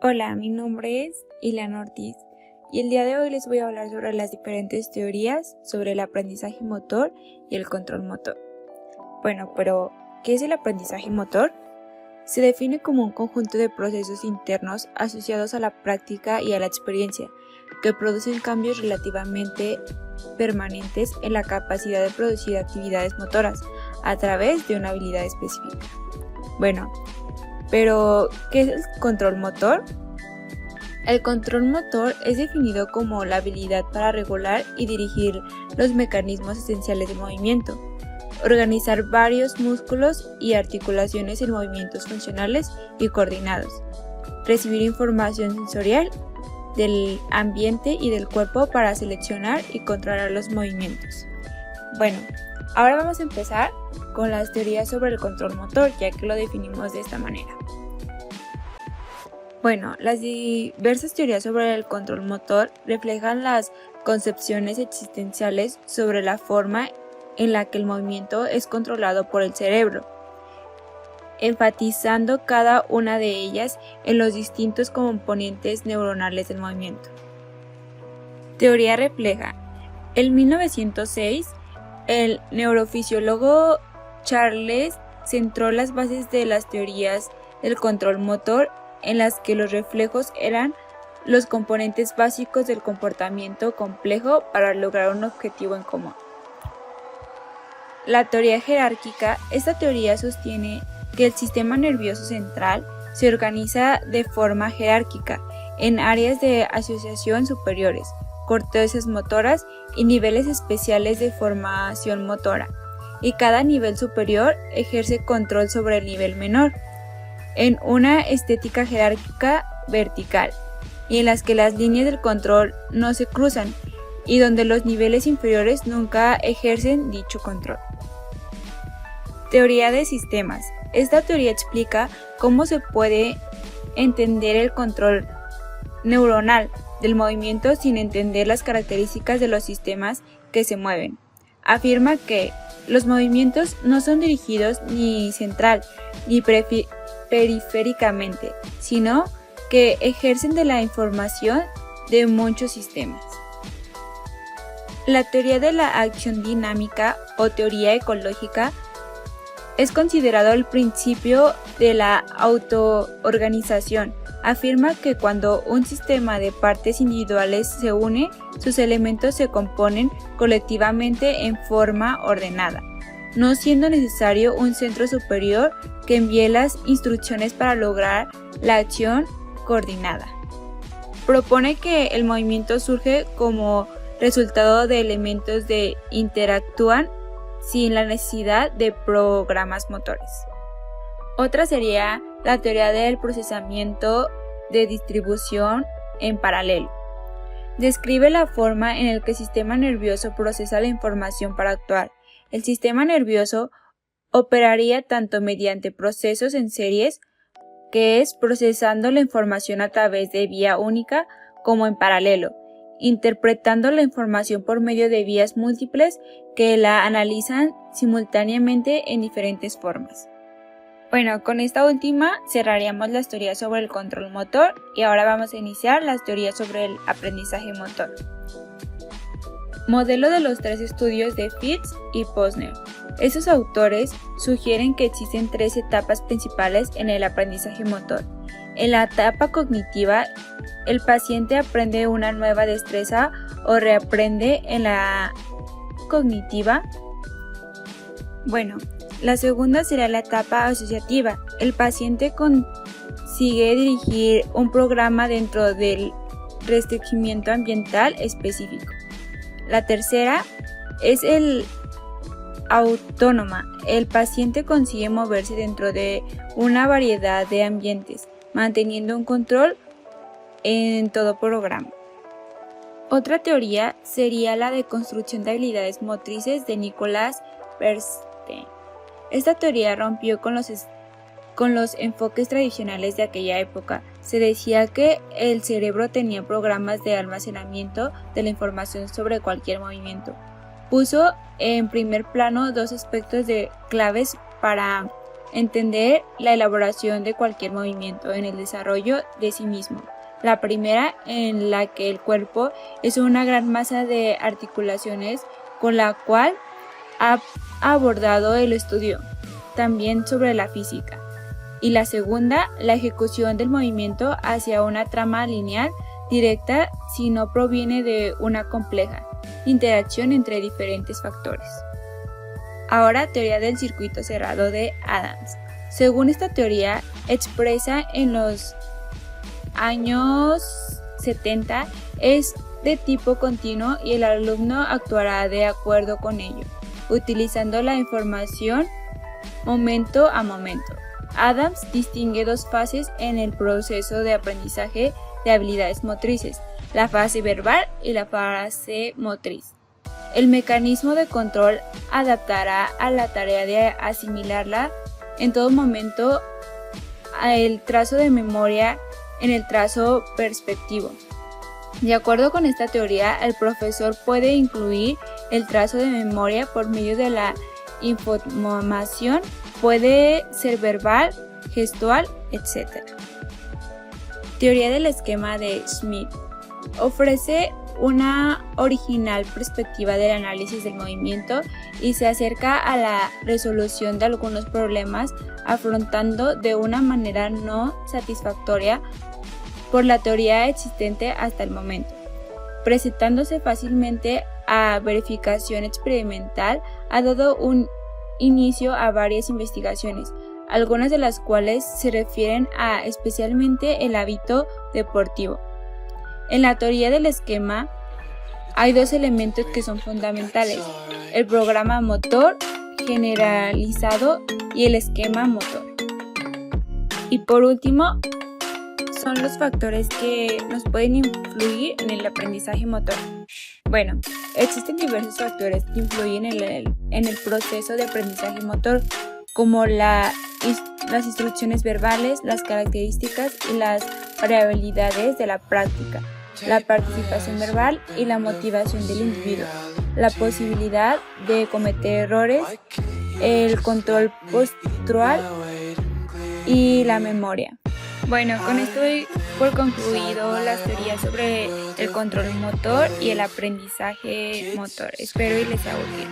Hola, mi nombre es Ileana Ortiz y el día de hoy les voy a hablar sobre las diferentes teorías sobre el aprendizaje motor y el control motor. Pero ¿qué es el aprendizaje motor? Se define como un conjunto de procesos internos asociados a la práctica y a la experiencia que producen cambios relativamente permanentes en la capacidad de producir actividades motoras a través de una habilidad específica. Pero ¿qué es el control motor? El control motor es definido como la habilidad para regular y dirigir los mecanismos esenciales del movimiento, organizar varios músculos y articulaciones en movimientos funcionales y coordinados, recibir información sensorial del ambiente y del cuerpo para seleccionar y controlar los movimientos. Ahora vamos a empezar con las teorías sobre el control motor, ya que lo definimos de esta manera. Las diversas teorías sobre el control motor reflejan las concepciones existenciales sobre la forma en la que el movimiento es controlado por el cerebro, enfatizando cada una de ellas en los distintos componentes neuronales del movimiento. Teoría refleja. En 1906, el neurofisiólogo Charles centró las bases de las teorías del control motor en las que los reflejos eran los componentes básicos del comportamiento complejo para lograr un objetivo en común. La teoría jerárquica. Esta teoría sostiene que el sistema nervioso central se organiza de forma jerárquica en áreas de asociación superiores, cortezas motoras y niveles especiales de formación motora, y cada nivel superior ejerce control sobre el nivel menor, en una estética jerárquica vertical, y en las que las líneas del control no se cruzan, y donde los niveles inferiores nunca ejercen dicho control. Teoría de sistemas. Esta teoría explica cómo se puede entender el control neuronal del movimiento sin entender las características de los sistemas que se mueven. Afirma que los movimientos no son dirigidos ni central ni periféricamente, sino que ejercen de la información de muchos sistemas. La teoría de la acción dinámica o teoría ecológica es considerado el principio de la autoorganización. Afirma que cuando un sistema de partes individuales se une, sus elementos se componen colectivamente en forma ordenada, no siendo necesario un centro superior que envíe las instrucciones para lograr la acción coordinada. Propone que el movimiento surge como resultado de elementos que interactúan sin la necesidad de programas motores. Otra sería la teoría del procesamiento de distribución en paralelo. Describe la forma en la que el sistema nervioso procesa la información para actuar. El sistema nervioso operaría tanto mediante procesos en series, que es procesando la información a través de vía única, como en paralelo, interpretando la información por medio de vías múltiples que la analizan simultáneamente en diferentes formas. Con esta última cerraríamos las teorías sobre el control motor y ahora vamos a iniciar las teorías sobre el aprendizaje motor. Modelo de los 3 estudios de Fitts y Posner. Estos autores sugieren que existen 3 etapas principales en el aprendizaje motor. En la etapa cognitiva, el paciente aprende una nueva destreza o reaprende en la cognitiva. La segunda será la etapa asociativa. El paciente consigue dirigir un programa dentro del restringimiento ambiental específico. La tercera es el autónoma. El paciente consigue moverse dentro de una variedad de ambientes, manteniendo un control en todo programa. Otra teoría sería la de construcción de habilidades motrices de Nicholas Bernstein. Esta teoría rompió con los enfoques tradicionales de aquella época. Se decía que el cerebro tenía programas de almacenamiento de la información sobre cualquier movimiento. Puso en primer plano 2 aspectos claves para Entender la elaboración de cualquier movimiento en el desarrollo de sí mismo. La primera, en la que el cuerpo es una gran masa de articulaciones con la cual ha abordado el estudio, también sobre la física. Y la segunda, la ejecución del movimiento hacia una trama lineal directa si no proviene de una compleja interacción entre diferentes factores. Ahora, teoría del circuito cerrado de Adams. Según esta teoría, expresa en los años 70, es de tipo continuo y el alumno actuará de acuerdo con ello, utilizando la información momento a momento. Adams distingue dos fases en el proceso de aprendizaje de habilidades motrices, la fase verbal y la fase motriz. El mecanismo de control adaptará a la tarea de asimilarla en todo momento el trazo de memoria en el trazo perspectivo. De acuerdo con esta teoría, el profesor puede incluir el trazo de memoria por medio de la información, puede ser verbal, gestual, etc. Teoría del esquema de Schmidt. Ofrece una original perspectiva del análisis del movimiento y se acerca a la resolución de algunos problemas afrontando de una manera no satisfactoria por la teoría existente hasta el momento. Presentándose fácilmente a verificación experimental, ha dado un inicio a varias investigaciones, algunas de las cuales se refieren a especialmente el hábito deportivo. En la teoría del esquema hay dos elementos que son fundamentales: el programa motor generalizado y el esquema motor. Y por último, son los factores que nos pueden influir en el aprendizaje motor. Bueno, existen diversos factores que influyen en el proceso de aprendizaje motor, como las instrucciones verbales, las características y las variabilidades de la práctica, la participación verbal y la motivación del individuo, la posibilidad de cometer errores, el control postural y la memoria. Bueno, con esto doy por concluido las teorías sobre el control motor y el aprendizaje motor. Espero y les sea útil.